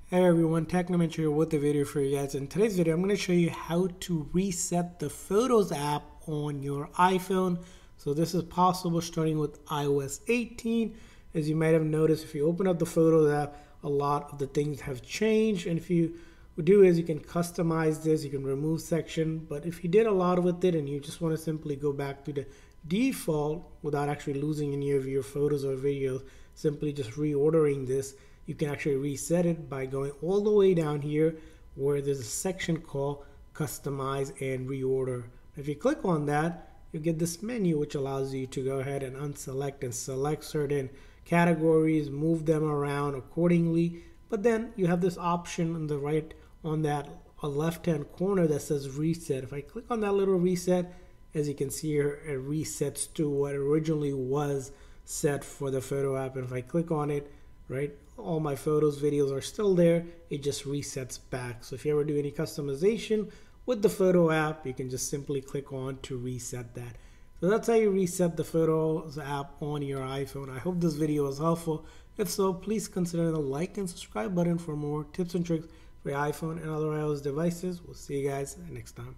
Hey everyone, Technomentary here with a video for you guys. In today's video, I'm going to show you how to reset the Photos app on your iPhone. So this is possible starting with iOS 18. As you might have noticed, if you open up the Photos app, a lot of the things have changed. And if you do is you can customize this, you can remove section. But if you did a lot with it and you just want to simply go back to the default without actually losing any of your photos or videos, simply just reordering this, you can actually reset it by going all the way down here where there's a section called customize and reorder. If you click on that, you get this menu which allows you to go ahead and unselect and select certain categories, move them around accordingly. But then you have this option on the right on that left hand corner that says reset. If I click on that little reset, as you can see here, it resets to what originally was set for the photo app. And if I click on it, right, all my photos, videos are still there. It just resets back. So if you ever do any customization with the photo app, you can just simply click on to reset that. So that's how you reset the Photos app on your iPhone. I hope this video was helpful. If so, please consider the like and subscribe button for more tips and tricks for your iPhone and other iOS devices. We'll see you guys next time.